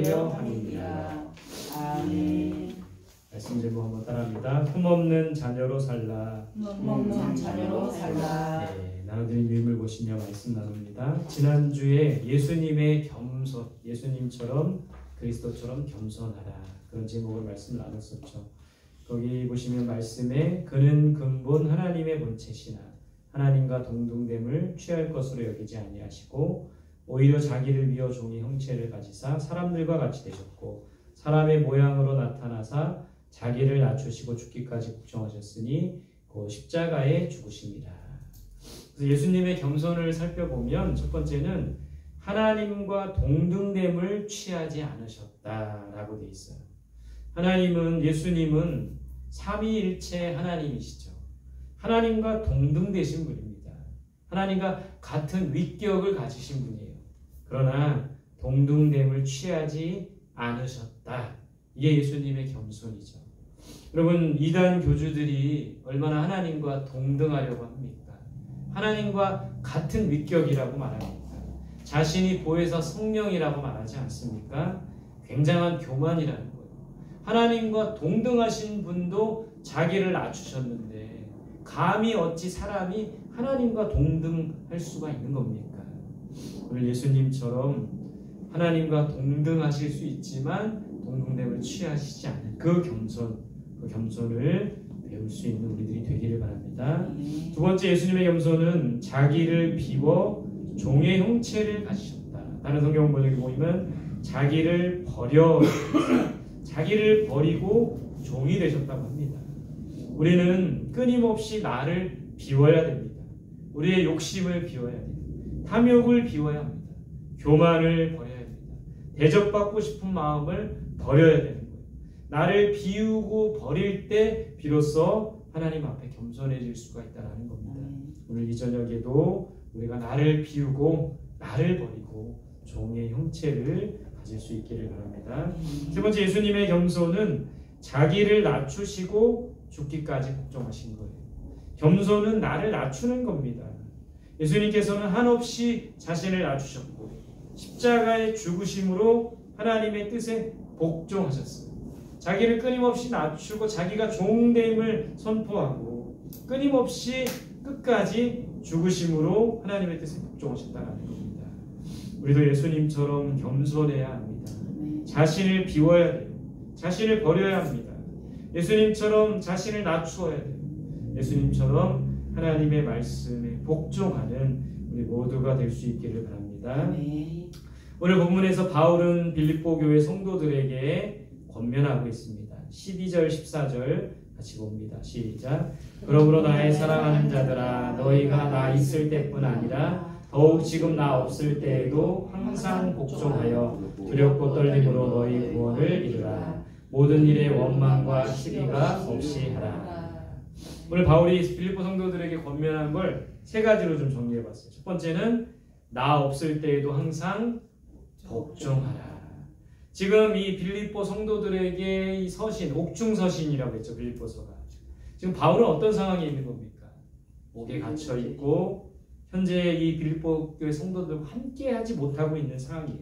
하리라. 아멘. 말씀 제목 한번 따라합니다. 흠없는 자녀로 살라. 흠없는 자녀로 살라. 네, 나눠드린 유인물 보시며 말씀 나눕니다. 지난주에 예수님의 겸손, 예수님처럼 그리스도처럼 겸손하라, 그런 제목으로 말씀을 나눴었죠. 거기 보시면 말씀에 그는 근본 하나님의 본체시나 하나님과 동등됨을 취할 것으로 여기지 아니하시고 오히려 자기를 비어 종의 형체를 가지사 사람들과 같이 되셨고 사람의 모양으로 나타나사 자기를 낮추시고 죽기까지 복종하셨으니 그 십자가에 죽으십니다. 그래서 예수님의 겸손을 살펴보면 첫 번째는 하나님과 동등됨을 취하지 않으셨다라고 되어 있어요. 하나님은, 예수님은 삼위일체 하나님이시죠. 하나님과 동등되신 분입니다. 하나님과 같은 위격을 가지신 분이에요. 그러나 동등됨을 취하지 않으셨다. 이게 예수님의 겸손이죠. 여러분, 이단 교주들이 얼마나 하나님과 동등하려고 합니까? 하나님과 같은 위격이라고 말합니다. 자신이 보혜사 성령이라고 말하지 않습니까? 굉장한 교만이라는 거예요. 하나님과 동등하신 분도 자기를 낮추셨는데 감히 어찌 사람이 하나님과 동등할 수가 있는 겁니까? 오늘 예수님처럼 하나님과 동등하실 수 있지만 동등됨을 취하시지 않는 그 겸손을 배울 수 있는 우리들이 되기를 바랍니다. 두 번째, 예수님의 겸손은 자기를 비워 종의 형체를 가지셨다. 다른 성경 번역에 보면 자기를 버리고 종이 되셨다고 합니다. 우리는 끊임없이 나를 비워야 됩니다. 우리의 욕심을 비워야 됩니다. 탐욕을 비워야 합니다. 교만을 버려야 됩니다. 대접받고 싶은 마음을 버려야 되는 거예요. 나를 비우고 버릴 때 비로소 하나님 앞에 겸손해질 수가 있다는 겁니다. 오늘 이 저녁에도 우리가 나를 비우고 나를 버리고 종의 형체를 가질 수 있기를 바랍니다. 세 번째, 예수님의 겸손은 자기를 낮추시고 죽기까지 복종하신 거예요. 겸손은 나를 낮추는 겁니다. 예수님께서는 한없이 자신을 낮추셨고 십자가의 죽으심으로 하나님의 뜻에 복종하셨어요. 자기를 끊임없이 낮추고 자기가 종됨을 선포하고 끊임없이 끝까지 죽으심으로 하나님의 뜻에 복종하셨다는 겁니다. 우리도 예수님처럼 겸손해야 합니다. 자신을 비워야 돼요. 자신을 버려야 합니다. 예수님처럼 자신을 낮추어야 돼요. 예수님처럼 하나님의 말씀에 복종하는 우리 모두가 될 수 있기를 바랍니다. 오늘 본문에서 바울은 빌립보 교회 성도들에게 권면하고 있습니다. 12절 14절 같이 봅니다. 시작. 그러므로 나의 사랑하는 자들아, 너희가 나 있을 때뿐 아니라 더욱 지금 나 없을 때에도 항상 복종하여 두렵고 떨림으로 너희 구원을 이루라. 모든 일에 원망과 시비가 없이 하라. 오늘 바울이 빌립보 성도들에게 권면한 걸 세 가지로 좀 정리해봤어요. 첫 번째는 나 없을 때에도 항상 복종하라. 지금 이 빌립보 성도들에게 이 서신, 옥중서신이라고 했죠. 빌립보서가. 지금 바울은 어떤 상황에 있는 겁니까? 옥에 갇혀 있고 현재 이 빌립보 교회 성도들과 함께하지 못하고 있는 상황이에요.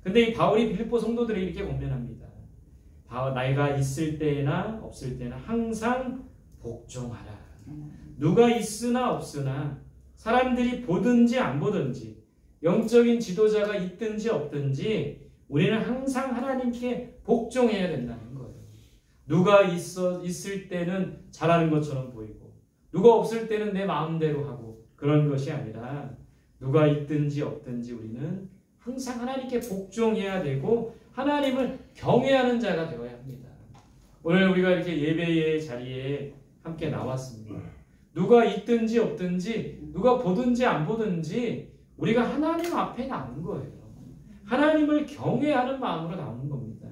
근데 이 바울이 빌립보 성도들에게 이렇게 권면합니다. 나이가 있을 때나 없을 때나 항상 복종하라. 누가 있으나 없으나 사람들이 보든지 안 보든지 영적인 지도자가 있든지 없든지 우리는 항상 하나님께 복종해야 된다는 거예요. 누가 있을 때는 잘하는 것처럼 보이고 누가 없을 때는 내 마음대로 하고 그런 것이 아니라 누가 있든지 없든지 우리는 항상 하나님께 복종해야 되고 하나님을 경외하는 자가 되어야 합니다. 오늘 우리가 이렇게 예배의 자리에 함께 나왔습니다. 누가 있든지 없든지 누가 보든지 안 보든지 우리가 하나님 앞에 나온 거예요. 하나님을 경외하는 마음으로 나온 겁니다.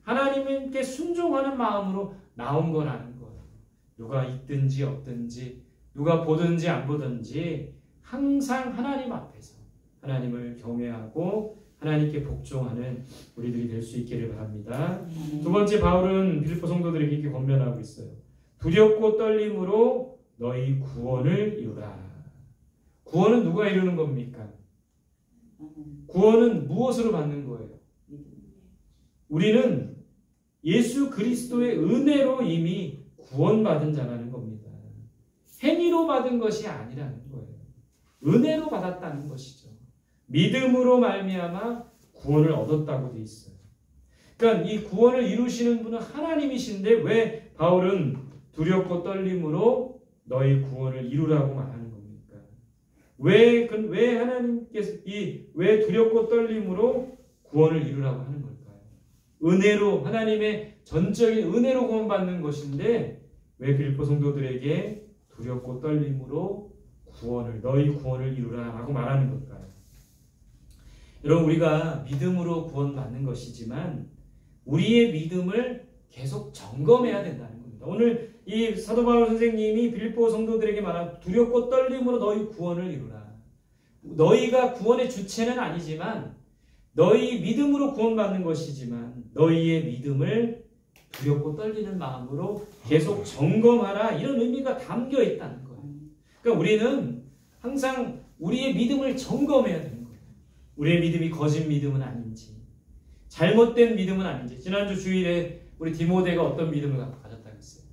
하나님께 순종하는 마음으로 나온 거라는 거예요. 누가 있든지 없든지 누가 보든지 안 보든지 항상 하나님 앞에서 하나님을 경외하고 하나님께 복종하는 우리들이 될 수 있기를 바랍니다. 두 번째, 바울은 빌립보 성도들에게 이렇게 권면하고 있어요. 두렵고 떨림으로 너희 구원을 이루라. 구원은 누가 이루는 겁니까? 구원은 무엇으로 받는 거예요? 우리는 예수 그리스도의 은혜로 이미 구원받은 자라는 겁니다. 행위로 받은 것이 아니라는 거예요. 은혜로 받았다는 것이죠. 믿음으로 말미암아 구원을 얻었다고 돼 있어요. 그러니까 이 구원을 이루시는 분은 하나님이신데 왜 바울은 두렵고 떨림으로 너희 구원을 이루라고 말하는 겁니까? 왜 하나님께서 왜 두렵고 떨림으로 구원을 이루라고 하는 걸까요? 은혜로 하나님의 전적인 은혜로 구원받는 것인데 왜 빌립보 성도들에게 두렵고 떨림으로 너희 구원을 이루라라고 말하는 걸까요? 여러분 우리가 믿음으로 구원받는 것이지만 우리의 믿음을 계속 점검해야 된다는 겁니다. 오늘 이 사도 바울 선생님이 빌립보 성도들에게 말한 두렵고 떨림으로 너희 구원을 이루라. 너희가 구원의 주체는 아니지만 너희 믿음으로 구원받는 것이지만 너희의 믿음을 두렵고 떨리는 마음으로 계속 점검하라. 이런 의미가 담겨 있다는 거예요. 그러니까 우리는 항상 우리의 믿음을 점검해야 되는 거예요. 우리의 믿음이 거짓 믿음은 아닌지 잘못된 믿음은 아닌지. 지난주 주일에 우리 디모데가 어떤 믿음을 가졌다고 했어요?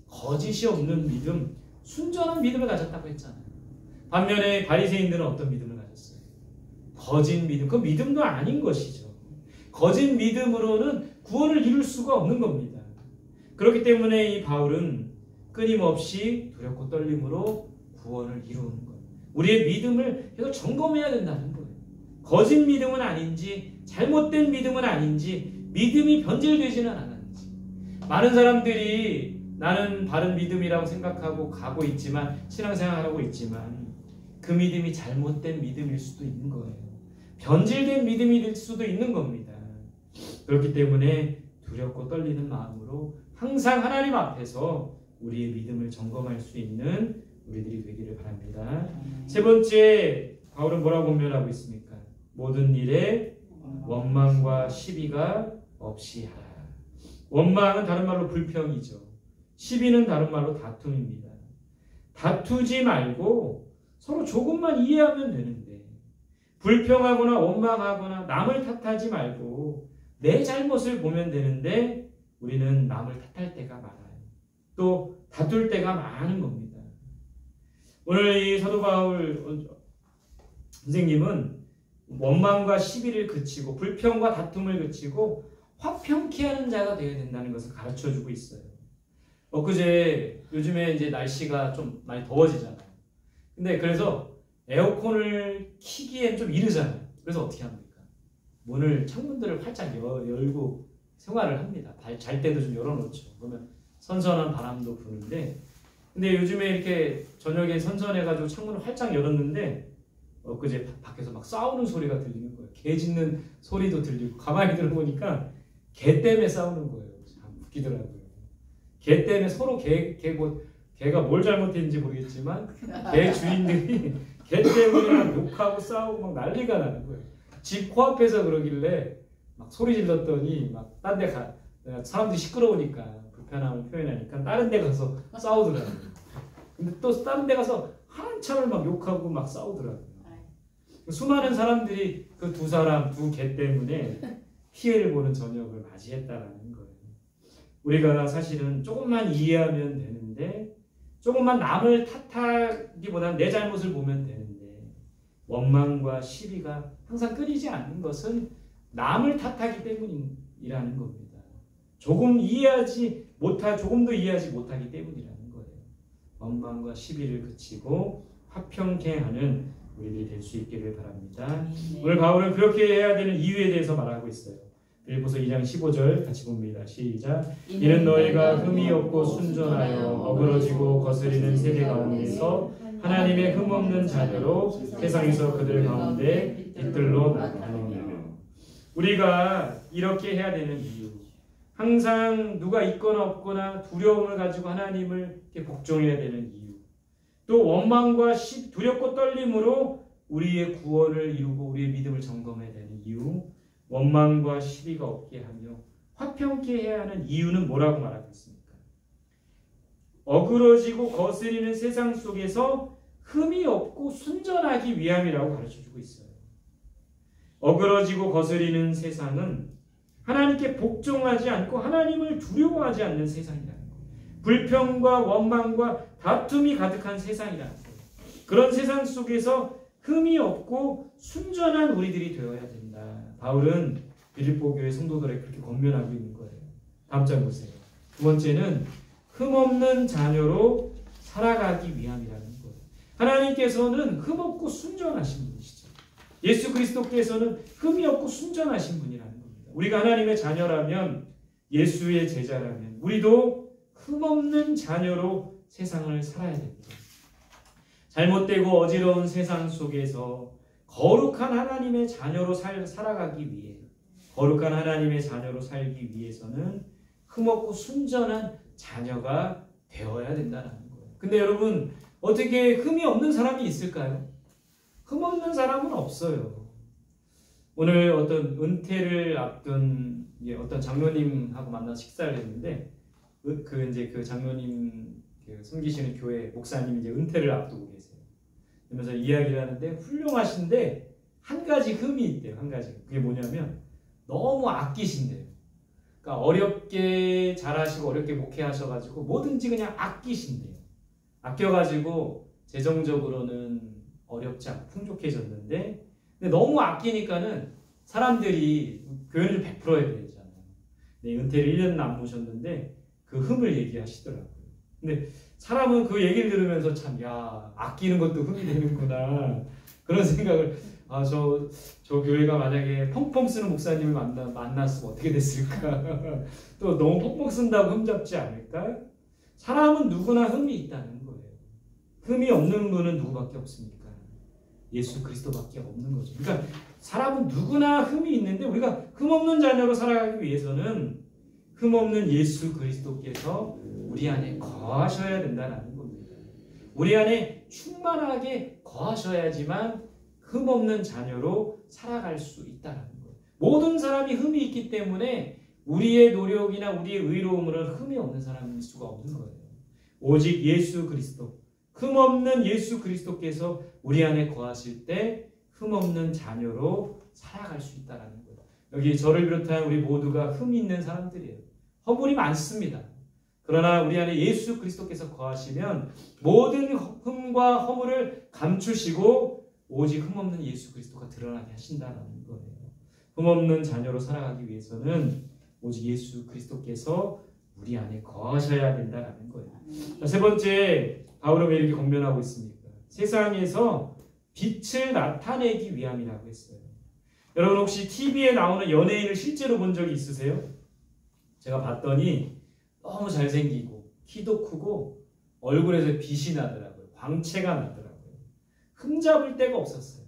거짓이 없는 믿음, 순전한 믿음을 가졌다고 했잖아요. 반면에 바리새인들은 어떤 믿음을 가졌어요? 거짓 믿음. 그 믿음도 아닌 것이죠. 거짓 믿음으로는 구원을 이룰 수가 없는 겁니다. 그렇기 때문에 이 바울은 끊임없이 두렵고 떨림으로 구원을 이루는 거예요. 우리의 믿음을 계속 점검해야 된다는 거예요. 거짓 믿음은 아닌지 잘못된 믿음은 아닌지 믿음이 변질되지는 않았는지. 많은 사람들이 나는 바른 믿음이라고 생각하고 가고 있지만 신앙생활하고 있지만 그 믿음이 잘못된 믿음일 수도 있는 거예요. 변질된 믿음이 될 수도 있는 겁니다. 그렇기 때문에 두렵고 떨리는 마음으로 항상 하나님 앞에서 우리의 믿음을 점검할 수 있는 우리들이 되기를 바랍니다. 세 번째 바울은 뭐라고 권면하고 있습니까? 모든 일에 원망과 시비가 없이 하라. 원망은 다른 말로 불평이죠. 시비는 다른 말로 다툼입니다. 다투지 말고 서로 조금만 이해하면 되는데 불평하거나 원망하거나 남을 탓하지 말고 내 잘못을 보면 되는데 우리는 남을 탓할 때가 많아요. 또 다툴 때가 많은 겁니다. 오늘 이 사도 바울 선생님은 원망과 시비를 그치고 불평과 다툼을 그치고 화평케 하는 자가 되어야 된다는 것을 가르쳐주고 있어요. 엊그제 요즘에 이제 날씨가 좀 많이 더워지잖아요. 근데 그래서 에어컨을 키기엔 좀 이르잖아요. 그래서 어떻게 합니까? 창문들을 활짝 열고 생활을 합니다. 잘 때도 좀 열어놓죠. 그러면 선선한 바람도 부는데, 근데 요즘에 이렇게 저녁에 선선해가지고 창문을 활짝 열었는데 엊그제 밖에서 막 싸우는 소리가 들리는 거예요. 개 짖는 소리도 들리고 가만히 들어보니까 개 때문에 싸우는 거예요. 참 웃기더라고요. 개 때문에 서로 개가 뭘 잘못했는지 모르겠지만 개 주인들이 개 때문에 막 욕하고 싸우고 막 난리가 나는 거예요. 집 코앞에서 그러길래 막 소리 질렀더니 막 딴 데 사람들이 시끄러우니까 불편함을 표현하니까 다른 데 가서 싸우더라고요. 근데 또 다른 데 가서 한참을 막 욕하고 막 싸우더라고요. 수많은 사람들이 그 두 개 때문에 피해를 보는 저녁을 맞이했다라는 거예요. 우리가 사실은 조금만 이해하면 되는데 조금만 남을 탓하기보다는 내 잘못을 보면 되는데 원망과 시비가 항상 끊이지 않는 것은 남을 탓하기 때문이라는 겁니다. 조금도 이해하지 못하기 때문이라는 거예요. 원망과 시비를 그치고 화평케 하는 우리들이 될 수 있기를 바랍니다. 오늘 바울은 그렇게 해야 되는 이유에 대해서 말하고 있어요. 빌립보서 2장 15절 같이 봅니다. 시작. 이는 너희가 흠이 없고 순전하여 어그러지고 거스리는 세대 가운데서 하나님의 흠없는 자녀로 세상에서 그들 가운데 빛들로 나타내며. 우리가 이렇게 해야 되는 이유, 항상 누가 있거나 없거나 두려움을 가지고 하나님을 이렇게 복종해야 되는 이유, 또 원망과 두렵고 떨림으로 우리의 구원을 이루고 우리의 믿음을 점검해야 되는 이유, 원망과 시비가 없게 하며 화평케 해야 하는 이유는 뭐라고 말하고 있습니까? 어그러지고 거스리는 세상 속에서 흠이 없고 순전하기 위함이라고 가르쳐주고 있어요. 어그러지고 거스리는 세상은 하나님께 하나님께 복종하지 않고 하나님을 두려워하지 않는 세상이라는 거예요. 불평과 원망과 다툼이 가득한 세상이라는 거예요. 그런 세상 속에서 흠이 없고 순전한 우리들이 되어야 된다. 바울은 빌립보 교회 성도들에게 그렇게 권면하고 있는 거예요. 다음 장 보세요. 두 번째는 흠없는 자녀로 살아가기 위함이라는 거예요. 하나님께서는 흠없고 순전하신 분이시죠. 예수 그리스도께서는 흠이 없고 순전하신 분이라는 겁니다. 우리가 하나님의 자녀라면, 예수의 제자라면 우리도 흠없는 자녀로 세상을 살아야 됩니다. 잘못되고 어지러운 세상 속에서 거룩한 하나님의 자녀로 살아가기 위해, 거룩한 하나님의 자녀로 살기 위해서는 흠없고 순전한 자녀가 되어야 된다는 거예요. 근데 여러분, 어떻게 흠이 없는 사람이 있을까요? 흠없는 사람은 없어요. 오늘 어떤 은퇴를 앞둔 어떤 장로님하고 만나서 식사를 했는데, 그 장로님 섬기시는 교회 목사님이 이제 은퇴를 앞두고 계세요. 그러면서 이야기를 하는데 훌륭하신데 한 가지 흠이 있대요. 한 가지. 그게 뭐냐면 너무 아끼신대요. 그러니까 어렵게 잘하시고 어렵게 목회하셔가지고 뭐든지 그냥 아끼신대요. 아껴가지고 재정적으로는 어렵지 않고 풍족해졌는데, 근데 너무 아끼니까는 사람들이 교회를 베풀어야 되잖아요. 네, 은퇴를 1년 남으셨는데 그 흠을 얘기하시더라고요. 근데 사람은 그 얘기를 들으면서 참, 야, 아끼는 것도 흠이 되는구나, 그런 생각을, 저 교회가 만약에 펑펑 쓰는 목사님을 만났으면 어떻게 됐을까? 또 너무 펑펑 쓴다고 흠 잡지 않을까? 사람은 누구나 흠이 있다는 거예요. 흠이 없는 분은 누구밖에 없습니까? 예수 그리스도밖에 없는 거죠. 그러니까 사람은 누구나 흠이 있는데 우리가 흠없는 자녀로 살아가기 위해서는 흠없는 예수 그리스도께서 우리 안에 거하셔야 된다는 겁니다. 우리 안에 충만하게 거하셔야지만 흠없는 자녀로 살아갈 수 있다는 거예요. 모든 사람이 흠이 있기 때문에 우리의 노력이나 우리의 의로움으로는 흠이 없는 사람일 수가 없는 거예요. 오직 예수 그리스도, 흠없는 예수 그리스도께서 우리 안에 거하실 때 흠없는 자녀로 살아갈 수 있다는 거예요. 여기 저를 비롯한 우리 모두가 흠이 있는 사람들이에요. 허물이 많습니다. 그러나 우리 안에 예수 그리스도께서 거하시면 모든 흠과 허물을 감추시고 오직 흠없는 예수 그리스도가 드러나게 하신다는 거예요. 흠없는 자녀로 살아가기 위해서는 오직 예수 그리스도께서 우리 안에 거하셔야 된다는 거예요. 세 번째, 바울은 왜 이렇게 권면하고 있습니까? 세상에서 빛을 나타내기 위함이라고 했어요. 여러분 혹시 TV에 나오는 연예인을 실제로 본 적이 있으세요? 제가 봤더니 너무 잘생기고 키도 크고 얼굴에서 빛이 나더라고요. 광채가 나더라고요. 흠잡을 데가 없었어요.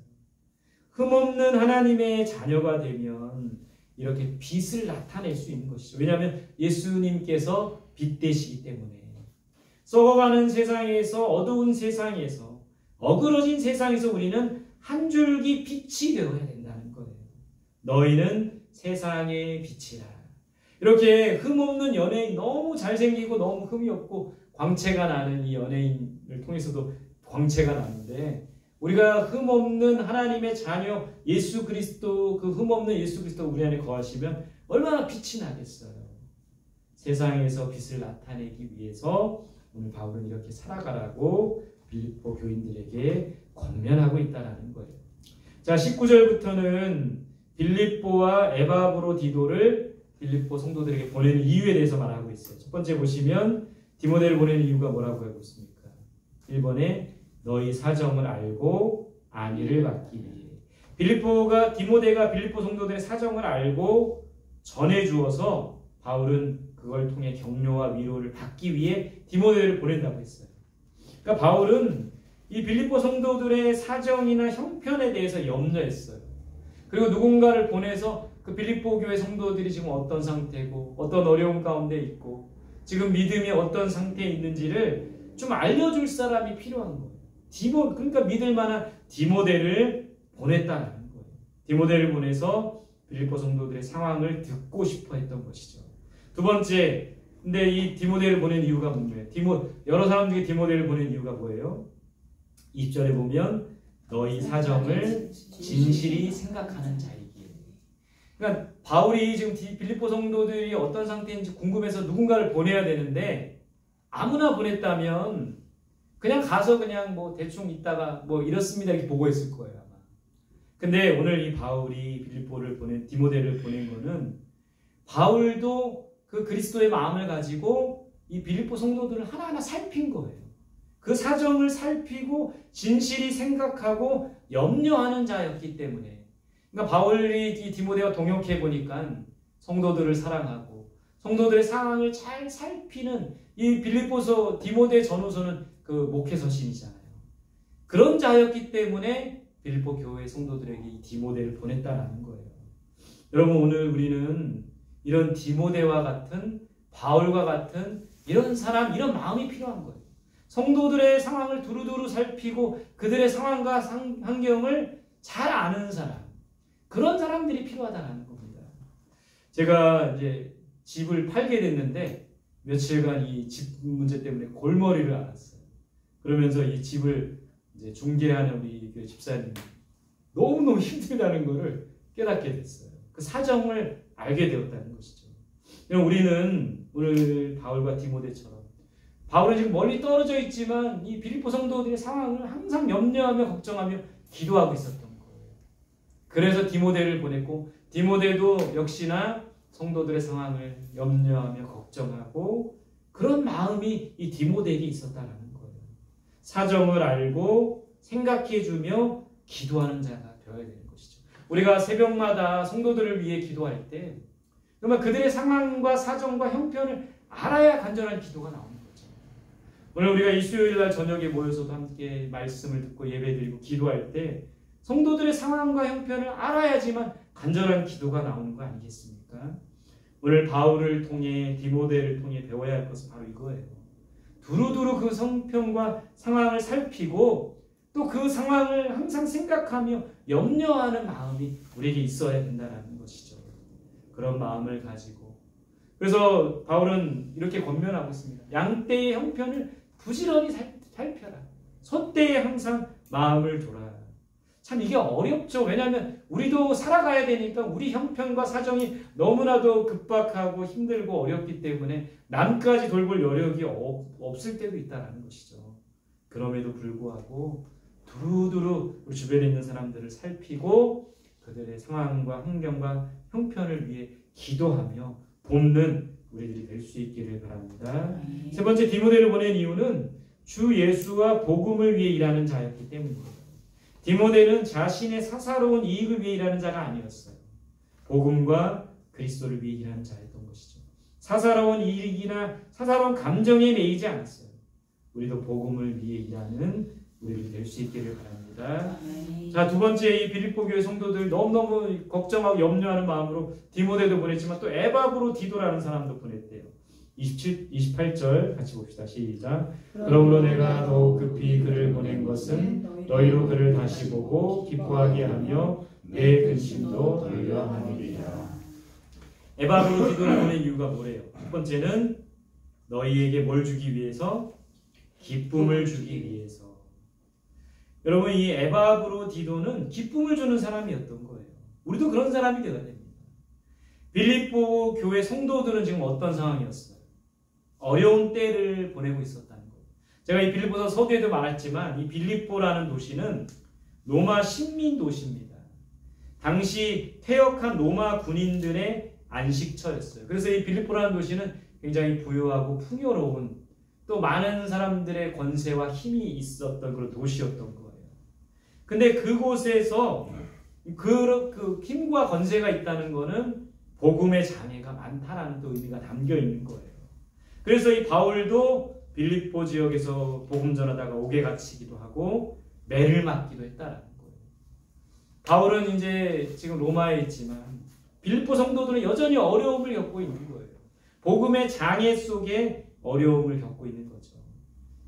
흠없는 하나님의 자녀가 되면 이렇게 빛을 나타낼 수 있는 것이죠. 왜냐하면 예수님께서 빛 되시기 때문에. 썩어가는 세상에서, 어두운 세상에서, 어그러진 세상에서 우리는 한 줄기 빛이 되어야 된다는 거예요. 너희는 세상의 빛이라. 이렇게 흠없는 연예인, 너무 잘생기고 너무 흠이 없고 광채가 나는 이 연예인을 통해서도 광채가 나는데, 우리가 흠없는 하나님의 자녀 예수 그리스도, 그 흠없는 예수 그리스도 우리 안에 거하시면 얼마나 빛이 나겠어요. 세상에서 빛을 나타내기 위해서 오늘 바울은 이렇게 살아가라고 빌립보 교인들에게 권면하고 있다는 거예요. 자, 19절부터는 빌립보와 에바브로디도를 빌립보 성도들에게 보내는 이유에 대해서 말하고 있어요. 첫 번째 보시면 디모데를 보내는 이유가 뭐라고 하고 있습니까? 1번에 너희 사정을 알고 안위를 받기 위해. 디모데가 빌립보 성도들의 사정을 알고 전해주어서 바울은 그걸 통해 격려와 위로를 받기 위해 디모데를 보낸다고 했어요. 그러니까 바울은 이 빌립보 성도들의 사정이나 형편에 대해서 염려했어요. 그리고 누군가를 보내서 그 빌립보 교회 성도들이 지금 어떤 상태고 어떤 어려움 가운데 있고 지금 믿음이 어떤 상태에 있는지를 좀 알려줄 사람이 필요한 거예요. 그러니까 믿을 만한 디모데를 보냈다는 거예요. 디모데를 보내서 빌립보 성도들의 상황을 듣고 싶어 했던 것이죠. 두 번째, 근데 이 디모데를 보낸 이유가 뭐예요? 여러 사람 중에 디모데를 보낸 이유가 뭐예요? 2절에 보면 너희 사정을 진실이 생각하는 자이기에. 그러니까 바울이 지금 빌립보 성도들이 어떤 상태인지 궁금해서 누군가를 보내야 되는데 아무나 보냈다면 그냥 가서 그냥 뭐 대충 있다가 뭐 이렇습니다 이렇게 보고했을 거예요 아마. 근데 오늘 이 바울이 디모데를 보낸 거는 바울도 그 그리스도의 마음을 가지고 이 빌립보 성도들을 하나하나 살핀 거예요. 그 사정을 살피고 진실이 생각하고 염려하는 자였기 때문에. 그러니까 바울이 이 디모데와 동역해 보니까 성도들을 사랑하고 성도들의 상황을 잘 살피는 이 빌립보서 디모데 전후서는 그 목회서신이잖아요. 그런 자였기 때문에 빌립보 교회 성도들에게 이 디모데를 보냈다라는 거예요. 여러분 오늘 우리는 이런 디모데와 같은 바울과 같은 이런 사람, 이런 마음이 필요한 거예요. 성도들의 상황을 두루두루 살피고 그들의 상황과 환경을 잘 아는 사람, 그런 사람들이 필요하다는 겁니다. 제가 이제 집을 팔게 됐는데 며칠간 이 집 문제 때문에 골머리를 앓았어요. 그러면서 이 집을 이제 중개하는 우리 그 집사님이 너무너무 힘들다는 것을 깨닫게 됐어요. 그 사정을 알게 되었다는 것이죠. 우리는 오늘 바울과 디모데처럼 바울은 지금 멀리 떨어져 있지만 이 빌립보 성도들의 상황을 항상 염려하며 걱정하며 기도하고 있었던 거예요. 그래서 디모데를 보냈고 디모데도 역시나 성도들의 상황을 염려하며 걱정하고 그런 마음이 이 디모데에게 있었다는 거예요. 사정을 알고 생각해주며 기도하는 자가 되어야 되는 것이죠. 우리가 새벽마다 성도들을 위해 기도할 때 정말 그들의 상황과 사정과 형편을 알아야 간절한 기도가 나오는 거죠. 오늘 우리가 이 수요일날 저녁에 모여서도 함께 말씀을 듣고 예배드리고 기도할 때 성도들의 상황과 형편을 알아야지만 간절한 기도가 나오는 거 아니겠습니까? 오늘 바울을 통해 디모데를 통해 배워야 할 것은 바로 이거예요. 두루두루 그 성편과 상황을 살피고 또 그 상황을 항상 생각하며 염려하는 마음이 우리에게 있어야 된다는 것이죠. 그런 마음을 가지고 그래서 바울은 이렇게 권면하고 있습니다. 양떼의 형편을 부지런히 살펴라. 소떼에 항상 마음을 둬라. 참 이게 어렵죠. 왜냐하면 우리도 살아가야 되니까 우리 형편과 사정이 너무나도 급박하고 힘들고 어렵기 때문에 남까지 돌볼 여력이 없을 때도 있다는 것이죠. 그럼에도 불구하고 두루두루 우리 주변에 있는 사람들을 살피고 그들의 상황과 환경과 형편을 위해 기도하며 돕는 우리들이 될 수 있기를 바랍니다. 세 번째, 디모데를 보낸 이유는 주 예수와 복음을 위해 일하는 자였기 때문입니다. 디모데는 자신의 사사로운 이익을 위해 일하는 자가 아니었어요. 복음과 그리스도를 위해 일하는 자였던 것이죠. 사사로운 이익이나 사사로운 감정에 매이지 않았어요. 우리도 복음을 위해 일하는 우리들이 될 수 있기를 바랍니다. 자, 두 번째, 이 빌립보 교회 성도들 너무너무 걱정하고 염려하는 마음으로 디모데도 보냈지만 또 에바브로 디도라는 사람도 보냈대요. 28절 같이 봅시다. 시작. 그러므로 내가 더욱 급히 그를 보낸 것은 너희로 그를 다시 보고 기뻐하게 하며 내 근심도 덜려 하느니라. 에바브로 디도를 보낸 이유가 뭐래요? 첫 번째는 너희에게 뭘 주기 위해서? 기쁨을 주기 위해서. 여러분, 이 에바브로 디도는 기쁨을 주는 사람이었던 거예요. 우리도 그런 사람이 되어야 됩니다. 빌립보 교회 성도들은 지금 어떤 상황이었어요? 어려운 때를 보내고 있었다는 거예요. 제가 이 빌립보서 서두에도 말했지만 이 빌립보라는 도시는 로마 식민 도시입니다. 당시 퇴역한 로마 군인들의 안식처였어요. 그래서 이 빌립보라는 도시는 굉장히 부유하고 풍요로운 또 많은 사람들의 권세와 힘이 있었던 그런 도시였던 거예요. 근데 그곳에서 그 힘과 권세가 있다는 것은 복음의 장애가 많다라는 또 의미가 담겨 있는 거예요. 그래서 이 바울도 빌립보 지역에서 복음 전하다가 옥에 갇히기도 하고 매를 맞기도 했다라는 거예요. 바울은 이제 지금 로마에 있지만 빌립보 성도들은 여전히 어려움을 겪고 있는 거예요. 복음의 장애 속에 어려움을 겪고 있는 거죠.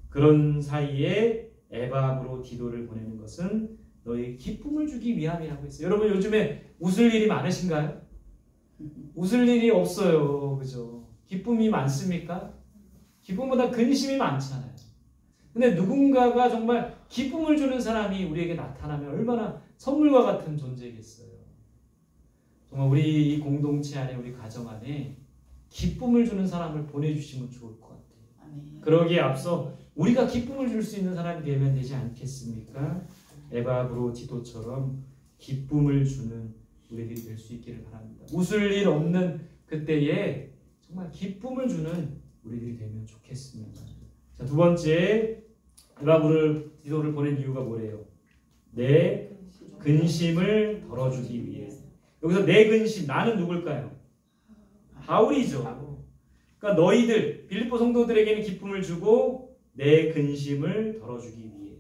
그런 사이에 에바브로 디도를 보내는 것은 너희 기쁨을 주기 위함이라고 했어요. 여러분 요즘에 웃을 일이 많으신가요? 웃을 일이 없어요. 그죠? 기쁨이 많습니까? 기쁨보다 근심이 많잖아요. 근데 누군가가 정말 기쁨을 주는 사람이 우리에게 나타나면 얼마나 선물과 같은 존재겠어요. 정말 우리 이 공동체 안에 우리 가정 안에 기쁨을 주는 사람을 보내주시면 좋을 것 같아요. 아멘. 그러기에 앞서 우리가 기쁨을 줄 수 있는 사람이 되면 되지 않겠습니까? 에바브로디도처럼 기쁨을 주는 우리들이 될 수 있기를 바랍니다. 웃을 일 없는 그때에 정말 기쁨을 주는 우리들이 되면 좋겠습니다. 자, 두 번째 에바브로디도를 보낸 이유가 뭐래요? 내 근심을 덜어주기 위해. 여기서 내 근심, 나는 누굴까요? 바울이죠. 그러니까 너희들 빌립보 성도들에게는 기쁨을 주고 내 근심을 덜어주기 위해.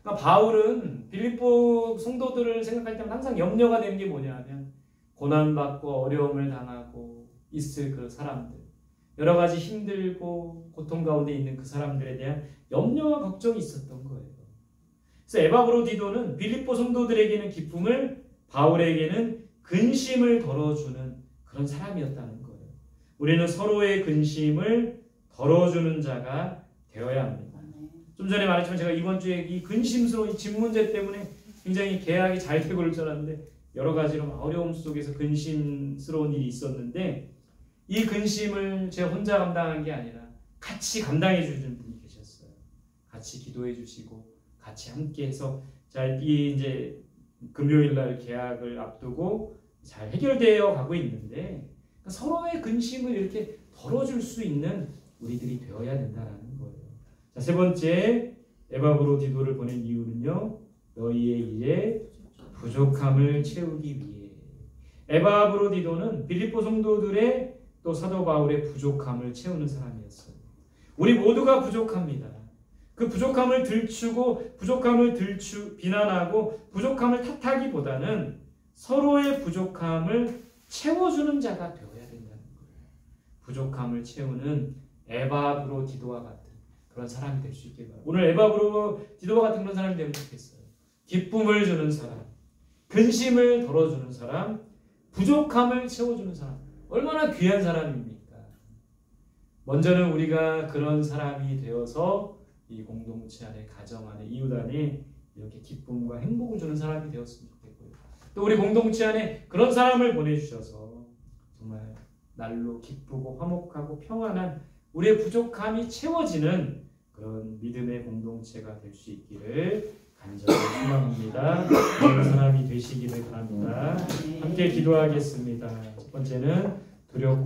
그러니까 바울은 빌립보 성도들을 생각할 때는 항상 염려가 되는 게 뭐냐면 고난받고 어려움을 당하고 있을 그 사람들, 여러 가지 힘들고 고통 가운데 있는 그 사람들에 대한 염려와 걱정이 있었던 거예요. 그래서 에바브로디도는 빌립보 성도들에게는 기쁨을, 바울에게는 근심을 덜어주는 그런 사람이었다는 거예요. 우리는 서로의 근심을 덜어주는 자가 되어야 합니다. 좀 전에 말했지만 제가 이번 주에 이 근심스러운 이 집 문제 때문에 굉장히 계약이 잘 되고 그럴 줄 알았는데 여러 가지로 어려움 속에서 근심스러운 일이 있었는데 이 근심을 제가 혼자 감당한 게 아니라 같이 감당해 주시는 분이 계셨어요. 같이 기도해 주시고 같이 함께해서 잘 이 이제 금요일 날 계약을 앞두고 잘 해결되어 가고 있는데 그러니까 서로의 근심을 이렇게 덜어줄 수 있는 우리들이 되어야 된다는 거예요. 자, 세 번째 에바브로디도를 보낸 이유는요. 너희의 일에 부족함을 채우기 위해. 에바브로디도는 빌립보 성도들의 또 사도 바울의 부족함을 채우는 사람이었어요. 우리 모두가 부족합니다. 그 부족함을 들추고 부족함을 비난하고 부족함을 탓하기보다는 서로의 부족함을 채워주는 자가 되어야 된다는 거예요. 부족함을 채우는 에바브로디도와 같은 그런 사람이 될 수 있게 바랍니다. 오늘 에바브로디도와 같은 그런 사람이 되면 좋겠어요. 기쁨을 주는 사람, 근심을 덜어주는 사람, 부족함을 채워주는 사람. 얼마나 귀한 사람입니까? 먼저는 우리가 그런 사람이 되어서 이 공동체 안에, 가정 안에, 이웃 안에 이렇게 기쁨과 행복을 주는 사람이 되었으면 좋겠고요. 또 우리 공동체 안에 그런 사람을 보내주셔서 정말 날로 기쁘고 화목하고 평안한 우리의 부족함이 채워지는 그런 믿음의 공동체가 될 수 있기를 간절히 소망합니다. 그런 사람이 되시기를 바랍니다. 함께 기도하겠습니다. 첫 번째는 두렵고